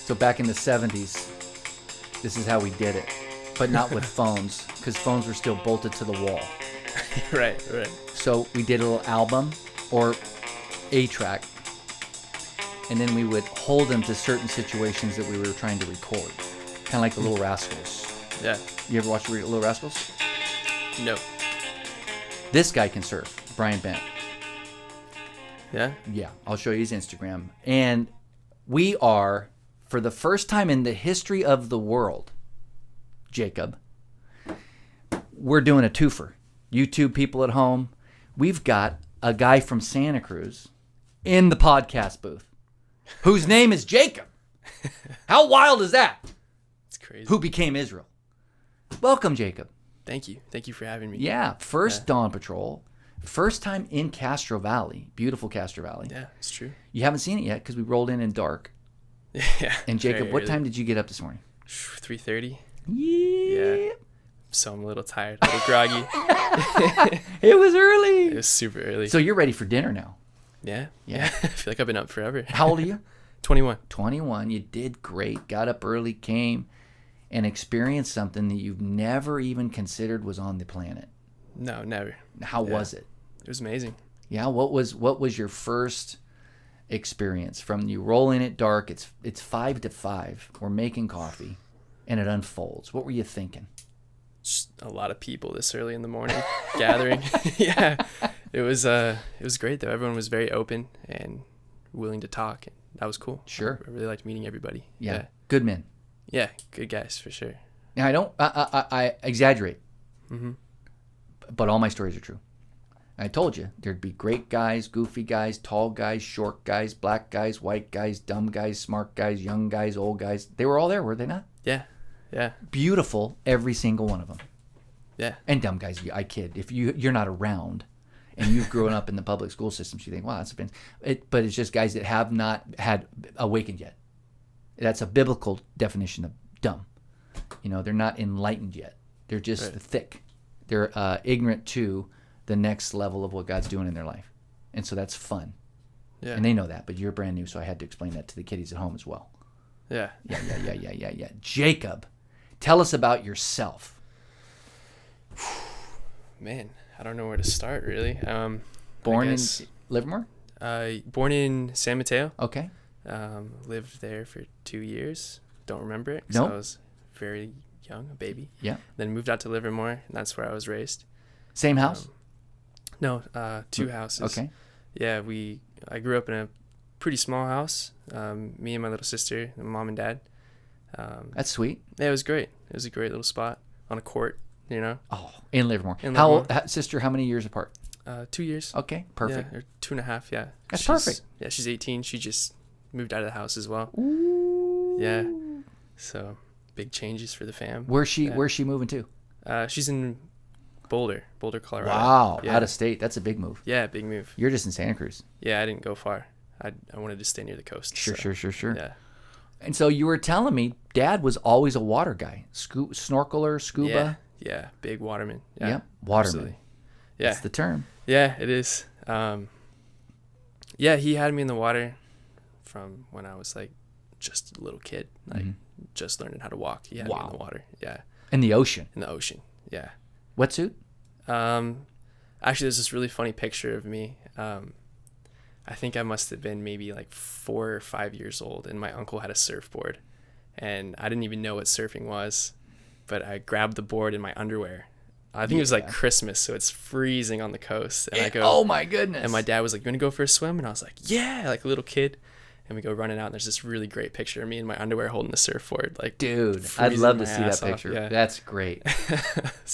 So back in the 70s, this is how we did it. But not with phones, because phones were still bolted to the wall. Right. So we did a little album or a track, and then we would hold them to certain situations that we were trying to record. Kind of like the Little Rascals. Yeah. You ever watch Little Rascals? No. This guy can surf, Brian Bent. Yeah? Yeah, I'll show you his Instagram. And we are, for the first time in the history of the world, Jacob, we're doing a twofer. YouTube people at home, we've got a guy from Santa Cruz in the podcast booth whose name is Jacob. How wild is that? It's crazy. Who became Israel. Welcome, Jacob. Thank you. Thank you for having me. Yeah, first Dawn Patrol. First time in Castro Valley. Beautiful Castro Valley. Yeah, it's true. You haven't seen it yet because we rolled in dark. Yeah. And Jacob, what time did you get up this morning? 3:30. Yeah. So I'm a little tired, a little groggy. It was early. It was super early. So you're ready for dinner now. Yeah. I feel like I've been up forever. How old are you? 21. 21. You did great. Got up early, came, and experienced something that you've never even considered was on the planet. No, never. How was it? It was amazing. Yeah. What was your first experience from you roll in at dark? It's 5 to 5. We're making coffee, and it unfolds. What were you thinking? Just a lot of people this early in the morning gathering. Yeah. It was great though. Everyone was very open and willing to talk, and that was cool. Sure. I really liked meeting everybody. Yeah. Good men. Yeah, good guys for sure. Now I exaggerate. Mm-hmm. But all my stories are true. I told you there'd be great guys, goofy guys, tall guys, short guys, black guys, white guys, dumb guys, smart guys, young guys, old guys. They were all there, were they not? Yeah. Beautiful, every single one of them. Yeah. And dumb guys, I kid. If you're not around and you've grown up in the public school systems, you think, wow, that's a but it's just guys that have not had awakened yet. That's a biblical definition of dumb. They're not enlightened yet. They're just thick. They're ignorant to the next level of what God's doing in their life. And so that's fun. Yeah. And they know that, but you're brand new, so I had to explain that to the kiddies at home as well. Yeah. Yeah. Jacob, tell us about yourself. Man, I don't know where to start, really. Born in Livermore? Born in San Mateo. Okay. Lived there for 2 years. Don't remember it because Nope. I was very young, a baby. Yeah. Then moved out to Livermore, and that's where I was raised. Same house? No, 2 houses. Okay. Yeah, I grew up in a pretty small house. Me and my little sister, and mom and dad. That's sweet. Yeah, it was great. It was a great little spot on a court, Oh, in Livermore. Sister, how many years apart? 2 years. Okay, perfect. Yeah, or 2.5, yeah. That's perfect. Yeah, she's 18. She just moved out of the house as well. Ooh. Yeah. So, big changes for the fam. Where's she moving to? She's in Boulder, Colorado. Wow, yeah. out of state. That's a big move. Yeah, big move. You're just in Santa Cruz. Yeah, I didn't go far. I wanted to stay near the coast. Sure. Yeah. And so you were telling me Dad was always a water guy, snorkeler, scuba. Yeah, big waterman. Yeah, yep. Waterman. Absolutely. Yeah, that's the term. Yeah, it is. Yeah, he had me in the water from when I was like just a little kid, like just learning how to walk. He had me in the water. Yeah. In the ocean. Yeah. Wetsuit? Actually, there's this really funny picture of me. I think I must have been maybe like 4 or 5 years old, and my uncle had a surfboard, and I didn't even know what surfing was, but I grabbed the board in my underwear. I think it was like Christmas, so it's freezing on the coast, and I go, oh my goodness. And my dad was like, "You want to go for a swim?" And I was like, "Yeah," like a little kid. And we go running out, and there's this really great picture of me in my underwear holding the surfboard. Like, dude, I'd love to see that picture. Yeah. That's great.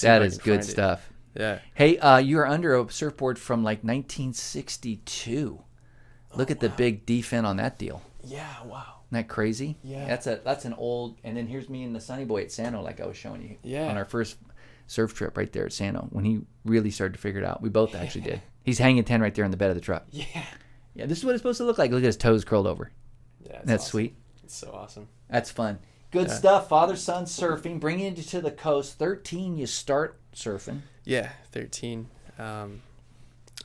That is good stuff. Yeah. Hey, you are under a surfboard from like 1962. Look at the big defin on that deal. Yeah, wow. Isn't that crazy? Yeah. That's an old, and then here's me and the Sunny Boy at Sano, like I was showing you. Yeah. On our first surf trip right there at Sano, when he really started to figure it out. We both actually did. He's hanging 10 right there in the bed of the truck. Yeah. Yeah, this is what it's supposed to look like. Look at his toes curled over. Yeah, that's awesome. Sweet. It's so awesome. That's fun. Good stuff. Father, son, surfing, bringing you to the coast. 13, you start surfing. Yeah, 13. I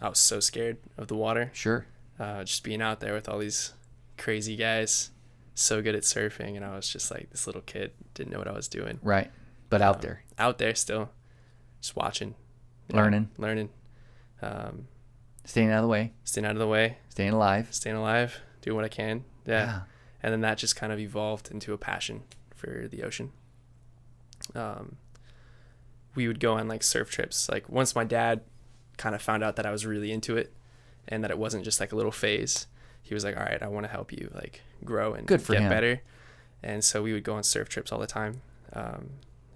was so scared of the water. Sure. Just being out there with all these crazy guys, so good at surfing, and I was just like this little kid, didn't know what I was doing. Right. But out there. Out there still, just watching. Learning. Staying out of the way. Staying out of the way. Staying alive. Doing what I can. Yeah. And then that just kind of evolved into a passion for the ocean. We would go on like surf trips. Like once my dad kind of found out that I was really into it and that it wasn't just like a little phase, he was like, all right, I want to help you like grow and Good for get him. better. And so we would go on surf trips all the time.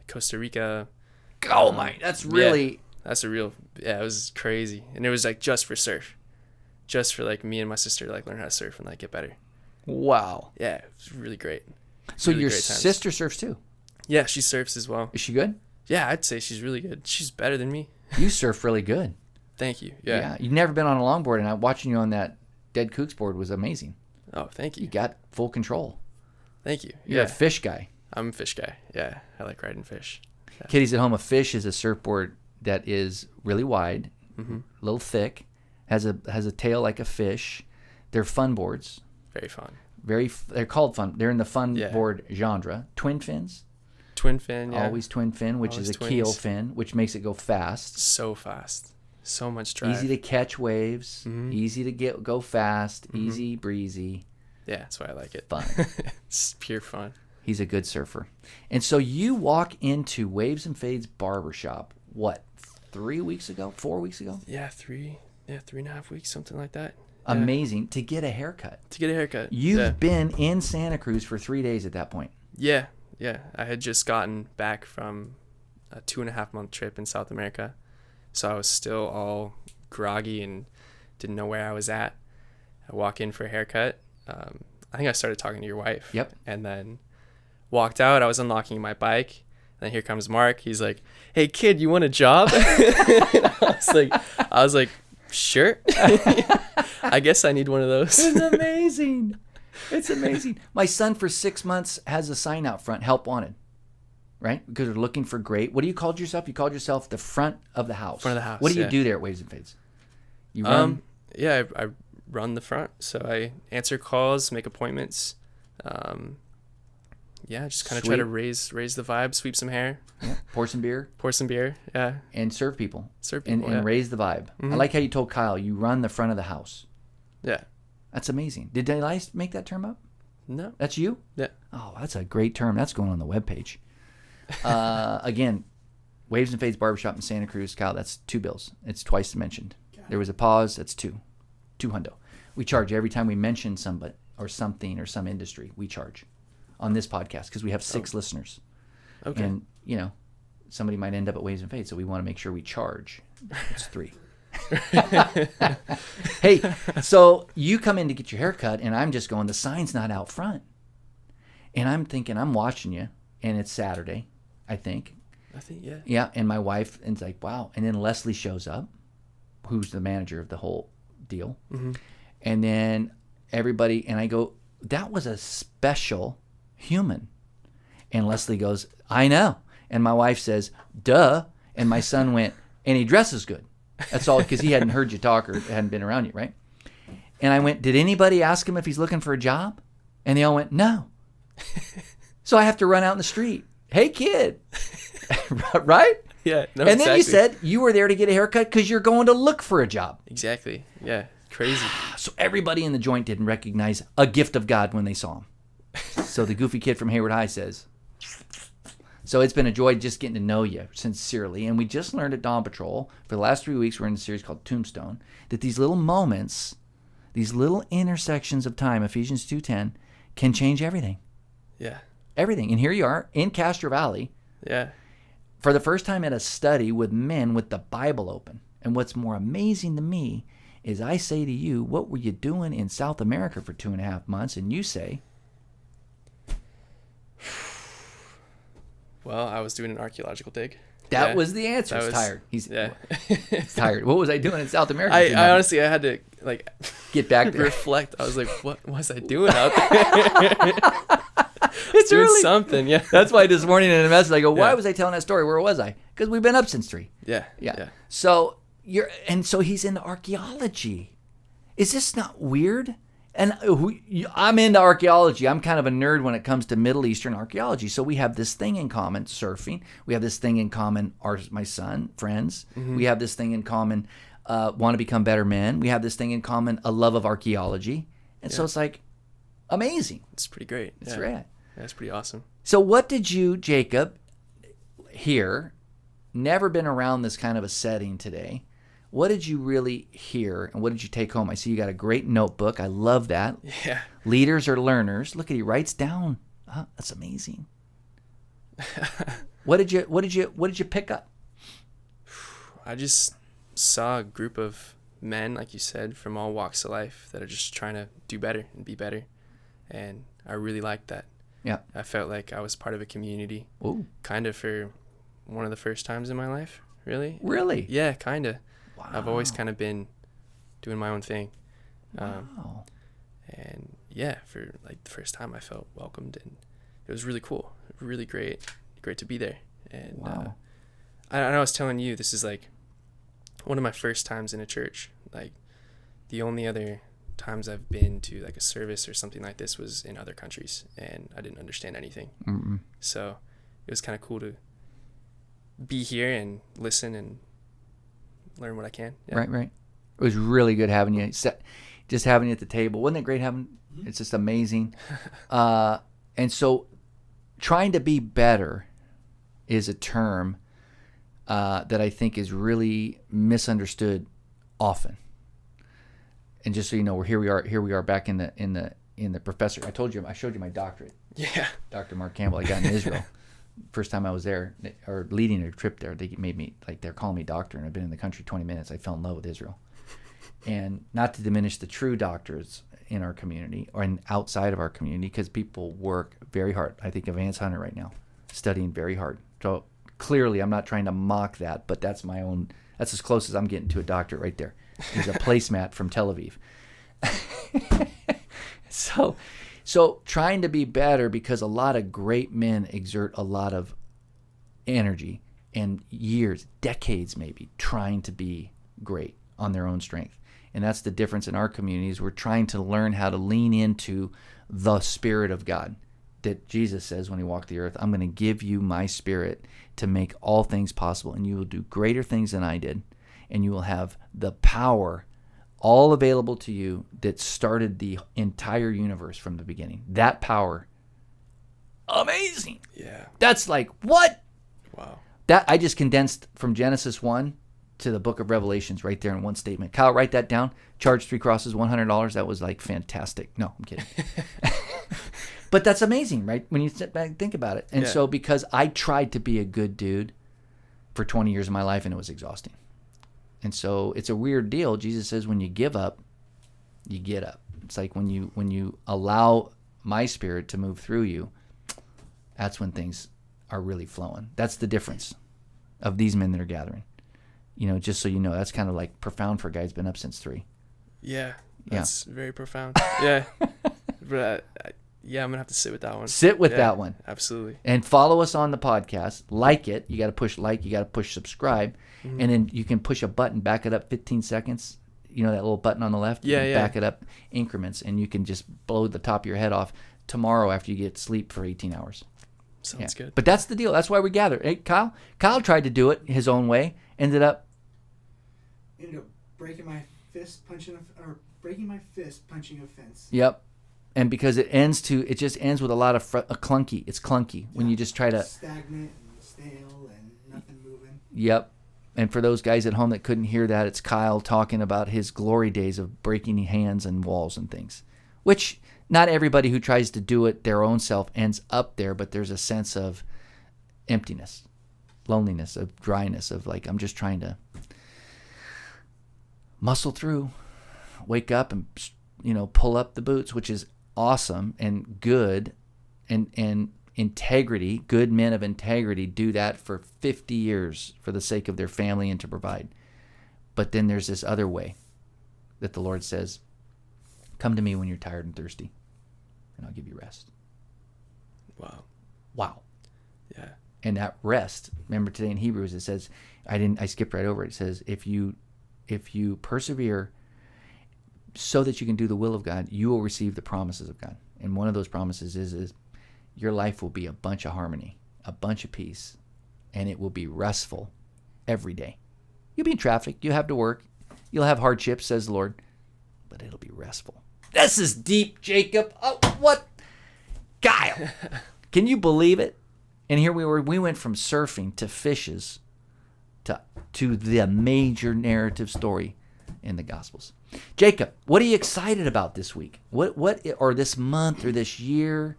Costa Rica. Oh my, that's really... It was crazy. And it was like just for surf. Just for like me and my sister to like learn how to surf and like get better. Wow. Yeah, it was really great. So really your great times. sister surfs too? Yeah, she surfs as well. Is she good? Yeah, I'd say she's really good. She's better than me. You surf really good. Thank you. Yeah. You've never been on a longboard, and watching you on that Dead Kooks board was amazing. Oh, thank you. You got full control. Thank you. You're a fish guy. I'm a fish guy. Yeah, I like riding fish. Yeah. Kiddies at home, a fish is a surfboard that is really wide, Mm-hmm. a little thick, has a tail like a fish. They're fun boards. Very fun. They're called fun. They're in the fun board genre. Twin fins. Twin fin, yeah. Always twin fin, which Always is a twins. keel fin, which makes it go fast. So fast. So much drive. Easy to catch waves. Mhm. Easy to go fast. Mhm. Easy breezy. Yeah, that's why I like it. Fun. It's pure fun. He's a good surfer. And so you walk into Waves and Fades Barbershop, what, 3 weeks ago? 4 weeks ago? Yeah, 3.5 weeks, something like that. Amazing. To get a haircut. To get a haircut. You've been in Santa Cruz for 3 days at that point. Yeah. I had just gotten back from a 2.5-month trip in South America. So I was still all groggy and didn't know where I was at. I walk in for a haircut. I think I started talking to your wife. Yep. And then walked out. I was unlocking my bike. And then here comes Mark. He's like, hey, kid, you want a job? I was like, sure. I guess I need one of those. It's amazing. It's amazing. My son for 6 months has a sign out front, help wanted, right? Because they're looking for great. What do you call yourself? You called yourself the front of the house. Front of the house. What do you do there at Waves and Fades? You run? Yeah, I run the front. So I answer calls, make appointments. Just kind of try to raise the vibe, sweep some hair. Yeah. Pour some beer. Yeah. And serve people. And raise the vibe. Mm-hmm. I like how you told Kyle you run the front of the house. Yeah. That's amazing. Did Elias make that term up? No. That's you? Yeah. Oh, that's a great term. That's going on the webpage. Again, Waves and Fades Barbershop in Santa Cruz. Kyle, that's $2. It's twice mentioned. There was a pause. That's $2 hundo. We charge every time we mention somebody or something or some industry. We charge on this podcast because we have 6 listeners. Okay. And, somebody might end up at Waves and Fades, so we want to make sure we charge. It's 3. Hey, so you come in to get your hair cut, and I'm just going, the sign's not out front. And I'm thinking, I'm watching you, and it's Saturday, I think. Yeah. Yeah, and my wife, and it's like, wow. And then Leslie shows up, who's the manager of the whole deal. Mm-hmm. And then everybody, and I go, that was a special human. And Leslie goes, I know. And my wife says, duh. And my son went, and he dresses good. That's all, because he hadn't heard you talk or hadn't been around you, right? And I went, did anybody ask him if he's looking for a job? And they all went, no. So I have to run out in the street. Hey, kid. Right? Yeah. No, and then you said you were there to get a haircut because you're going to look for a job. Exactly. Yeah. Crazy. So everybody in the joint didn't recognize a gift of God when they saw him. So the goofy kid from Hayward High says, so it's been a joy just getting to know you sincerely. And we just learned at Dawn Patrol, for the last 3 weeks, we're in a series called Tombstone, that these little moments, these little intersections of time, Ephesians 2:10, can change everything. Yeah. Everything. And here you are in Castro Valley. Yeah. For the first time at a study with men with the Bible open. And what's more amazing to me is I say to you, what were you doing in South America for 2.5 months? And you say, well, I was doing an archaeological dig. That was the answer. He's tired. He's tired. What was I doing in South America? I honestly, I had to get back there. Reflect. I was like, what was I doing out there? It's doing early. Something, yeah. That's why this morning in a message I go, why was I telling that story? Where was I? Because we've been up since 3. Yeah. So so he's into archaeology. Is this not weird? And I'm into archaeology. I'm kind of a nerd when it comes to Middle Eastern archaeology. So we have this thing in common, surfing. We have this thing in common, my son, friends. We have this thing in common, want to become better men. We have this thing in common, a love of archaeology. And so it's like amazing. It's pretty great. It's rad. Yeah, it's pretty awesome. So what did you, Jacob, hear? Never been around this kind of a setting today. What did you really hear, and what did you take home? I see you got a great notebook. I love that. Yeah. Leaders are learners. Look at he writes down. That's amazing. What did you pick up? I just saw a group of men, like you said, from all walks of life that are just trying to do better and be better, and I really liked that. Yeah. I felt like I was part of a community. Ooh. Kind of for one of the first times in my life. Really? Really? Yeah, kind of. Wow. I've always kind of been doing my own thing. Wow. And yeah, for like the first time I felt welcomed, and it was really cool. Really great to be there. And Wow. I was telling you, this is like one of my first times in a church. Like the only other times I've been to like a service or something like this was in other countries, and I didn't understand anything. Mm-mm. So it was kind of cool to be here and listen and learn what I can. Yeah. Right. It was really good having you. Just having you at the table. Wasn't it great having? It's just amazing. And so trying to be better is a term that I think is really misunderstood often. And just so you know, here we are back in the professor. I showed you my doctorate. Yeah. Dr. Mark Campbell. I got in Israel. First time I was there, or leading a trip there, they made me, like, they're calling me doctor, and I've been in the country 20 minutes. I fell in love with Israel. And not to diminish the true doctors in our community or outside of our community, because people work very hard. I think of Vance Hunter right now, studying very hard. So clearly I'm not trying to mock that, but that's as close as I'm getting to a doctor right there. He's a placemat from Tel Aviv. So trying to be better, because a lot of great men exert a lot of energy and years, decades maybe, trying to be great on their own strength. And that's the difference in our communities. We're trying to learn how to lean into the Spirit of God that Jesus says when he walked the earth, I'm going to give you my Spirit to make all things possible, and you will do greater things than I did, and you will have the power all available to you that started the entire universe from the beginning. That power, amazing. Yeah. That's like, what? Wow. That I just condensed from Genesis 1 to the book of Revelations right there in one statement. Kyle, write that down. Charge 3 crosses, $100. That was like fantastic. No, I'm kidding. But that's amazing, right? When you sit back and think about it. And so because I tried to be a good dude for 20 years of my life, and it was exhausting. And so it's a weird deal. Jesus says when you give up, you get up. It's like when you allow my Spirit to move through you, that's when things are really flowing. That's the difference of these men that are gathering. You know, just so you know, that's kind of like profound for a guy who's been up since 3. Yeah, that's very profound. Yeah. But I'm going to have to sit with that one. Sit with that one. Absolutely. And follow us on the podcast. Like it. You got to push like. You got to push subscribe. Mm-hmm. And then you can push a button, back it up 15 seconds. You know that little button on the left? Yeah. Back it up increments, and you can just blow the top of your head off tomorrow after you get sleep for 18 hours. Sounds good. But that's the deal. That's why we gather. Hey, Kyle? Kyle tried to do it his own way. Ended up breaking my fist punching a fence. Yep. And because it just ends with a lot of clunky. It's clunky when you just try to stagnant and stale and nothing moving. Yep. And for those guys at home that couldn't hear that, it's Kyle talking about his glory days of breaking hands and walls and things, which not everybody who tries to do it their own self ends up there, but there's a sense of emptiness, loneliness, of dryness, of like, I'm just trying to muscle through, wake up and, pull up the boots, which is awesome and good, and integrity. Good men of integrity do that for 50 years for the sake of their family and to provide. But then there's this other way that the Lord says, come to me when you're tired and thirsty, and I'll give you rest. Wow. Yeah. And that rest, remember today in Hebrews it says, I skipped right over it. It says, if you persevere so that you can do the will of God, you will receive the promises of God. And one of those promises is your life will be a bunch of harmony, a bunch of peace, and it will be restful every day. You'll be in traffic. You'll have to work. You'll have hardships, says the Lord, but it'll be restful. This is deep, Jacob. Oh, what? Kyle, can you believe it? And here we went from surfing to fishes to the major narrative story in the Gospels. Jacob, what are you excited about this week? What or this month or this year?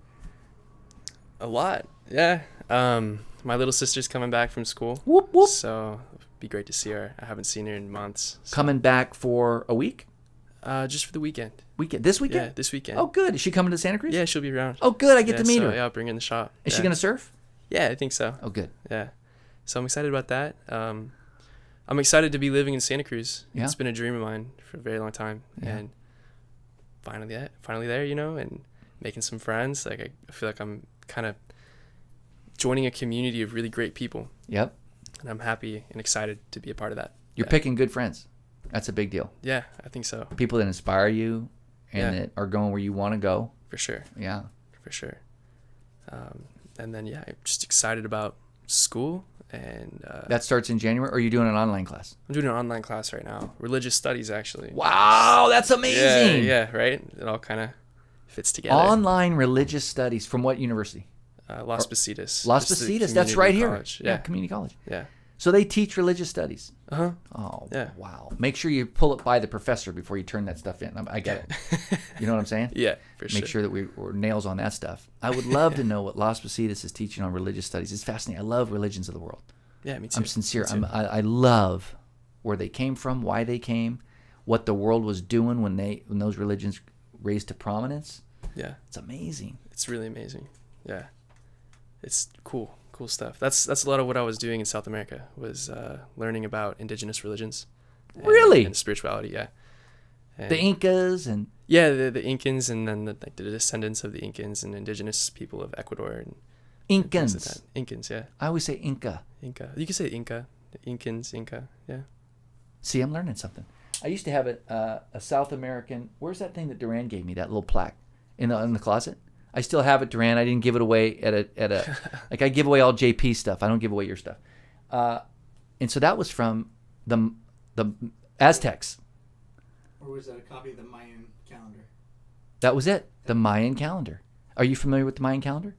A lot. Yeah. My little sister's coming back from school. Whoop, whoop. So it'd be great to see her. I haven't seen her in months. So. Coming back for a week? Just for the weekend. This weekend? Yeah, this weekend. Oh, good. Is she coming to Santa Cruz? Yeah, she'll be around. Oh, good. I get to meet her. Yeah, I'll bring her in the shop. Is she going to surf? Yeah, I think so. Oh, good. Yeah. So I'm excited about that. I'm excited to be living in Santa Cruz. Yeah. It's been a dream of mine for a very long time. Yeah. And finally there, and making some friends. Like I feel like I'm kind of joining a community of really great people. Yep. And I'm happy and excited to be a part of that. You're picking good friends. That's a big deal. Yeah, I think so. People that inspire you and that are going where you want to go. For sure. Yeah. For sure. And then, I'm just excited about school. And that starts in January, or are you doing an online class? I'm doing an online class right now. Religious studies, actually. Wow, that's amazing. Yeah, right? It all kind of fits together. Online religious studies from what university? Las Positas. Las Positas, that's right college. here. Yeah, community college. Yeah. So they teach religious studies. Uh-huh. Oh, yeah. Wow. Make sure you pull it by the professor before you turn that stuff in. I get it. You know what I'm saying? Yeah, for sure. Make sure that we're nails on that stuff. I would love to know what Las Positas is teaching on religious studies. It's fascinating. I love religions of the world. Yeah, me too. I'm sincere. Me too. I love where they came from, why they came, what the world was doing when those religions raised to prominence. Yeah. It's amazing. It's really amazing. Yeah. It's cool stuff. That's a lot of what I was doing in South America, was learning about indigenous religions. Really? And spirituality, yeah. And the Incas and... Yeah, the Incans, and then the descendants of the Incans and indigenous people of Ecuador. And Incans. Like that. Incans, yeah. I always say Inca. Inca. You can say Inca. The Incans, Inca, yeah. See, I'm learning something. I used to have a South American... Where's that thing that Duran gave me, that little plaque? In the closet? I still have it, Duran. I didn't give it away at a like I give away all JP stuff. I don't give away your stuff. And so that was from the Aztecs. Or was that a copy of the Mayan calendar? That was it. The Mayan calendar. Are you familiar with the Mayan calendar?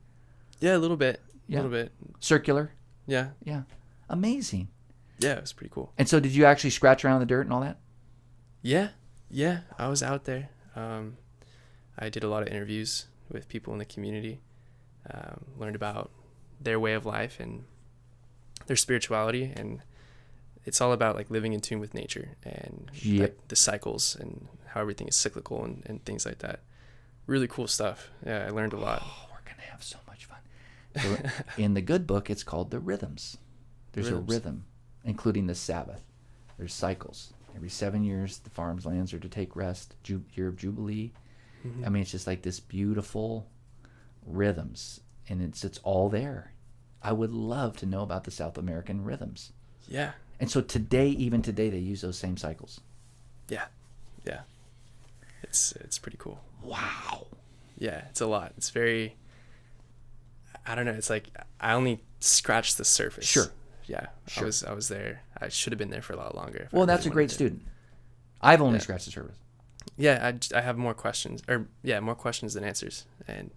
Yeah, a little bit. Yeah. A little bit. Circular. Yeah. Yeah. Amazing. Yeah, it was pretty cool. And so did you actually scratch around in the dirt and all that? Yeah. Yeah, I was out there. I did a lot of interviews with people in the community, learned about their way of life and their spirituality, and it's all about like living in tune with nature and like the cycles and how everything is cyclical and things like that. Really cool stuff. Yeah, I learned a lot. Oh, we're gonna have so much fun. So in the good book, it's called the rhythms. There's a rhythm, including the Sabbath. There's cycles. Every 7 years, the farms' lands are to take rest. Year of Jubilee. Mm-hmm. I mean, it's just like this beautiful rhythms, and it's all there. I would love to know about the South American rhythms. Yeah. And so even today, they use those same cycles. Yeah. Yeah. It's pretty cool. Wow. Yeah, it's a lot. It's very, I don't know. It's like I only scratched the surface. Sure. Yeah. Sure. I was there. I should have been there for a lot longer. Well, that's a great student. I've only scratched the surface. Yeah, I have more questions, more questions than answers, and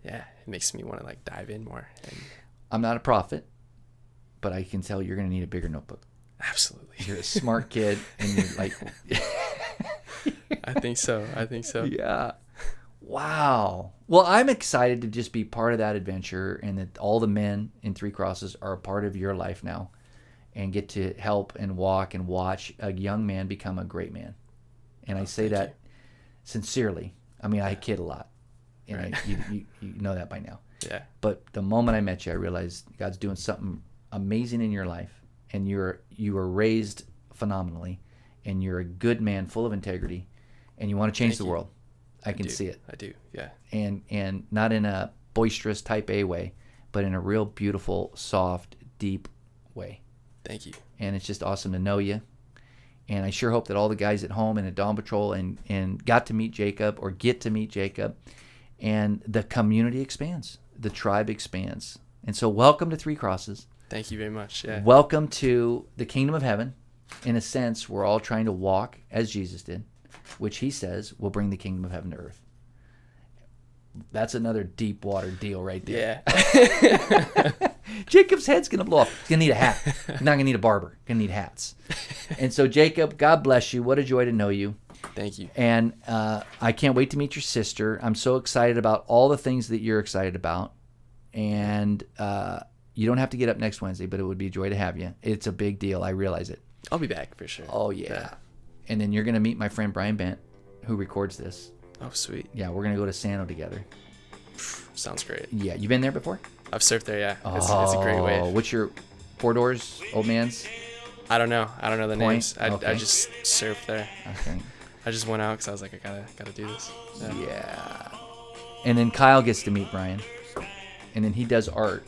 yeah, it makes me want to like dive in more. And I'm not a prophet, but I can tell you're going to need a bigger notebook. Absolutely. You're a smart kid, and you're like... I think so. Yeah. Wow. Well, I'm excited to just be part of that adventure, and that all the men in Three Crosses are a part of your life now, and get to help and walk and watch a young man become a great man. And I say that sincerely. I mean, I kid a lot, and right. you know that by now. Yeah. But the moment I met you, I realized God's doing something amazing in your life, and you were raised phenomenally, and you're a good man, full of integrity, and you want to change the world. I can see it. I do. Yeah. And not in a boisterous type A way, but in a real beautiful, soft, deep way. Thank you. And it's just awesome to know you. And I sure hope that all the guys at home and at Dawn Patrol and got to meet Jacob or get to meet Jacob. And the community expands. The tribe expands. And so welcome to Three Crosses. Thank you very much. Yeah. Welcome to the kingdom of heaven. In a sense, we're all trying to walk as Jesus did, which he says will bring the kingdom of heaven to earth. That's another deep water deal right there. Yeah. Jacob's head's going to blow off. He's going to need a hat. He's not going to need a barber. He's going to need hats. And so, Jacob, God bless you. What a joy to know you. Thank you. And I can't wait to meet your sister. I'm so excited about all the things that you're excited about. And you don't have to get up next Wednesday, but it would be a joy to have you. It's a big deal. I realize it. I'll be back for sure. Oh, yeah. And then you're going to meet my friend Brian Bent, who records this. Oh, sweet. Yeah, we're going to go to Sano together. Sounds great. Yeah, you been there before? I've surfed there, yeah. It's a great wave. What's your Four Doors, Old Man's? I don't know the names. I Okay. just surfed there. Okay. I just went out because I was like, I gotta do this. Yeah. And then Kyle gets to meet Brian. And then he does art.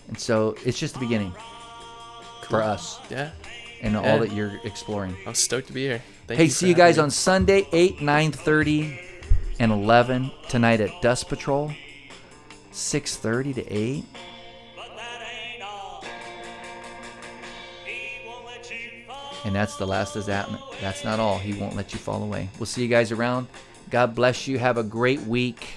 And so it's just the beginning for us Yeah. and all that you're exploring. I'm stoked to be here. Thank Hey, you see for you guys having on me. Sunday, 8, 9:30, and 11 tonight at Dust Patrol, 6:30 to 8. And that's the last of that. That's not all. He won't let you fall away. We'll see you guys around. God bless you. Have a great week.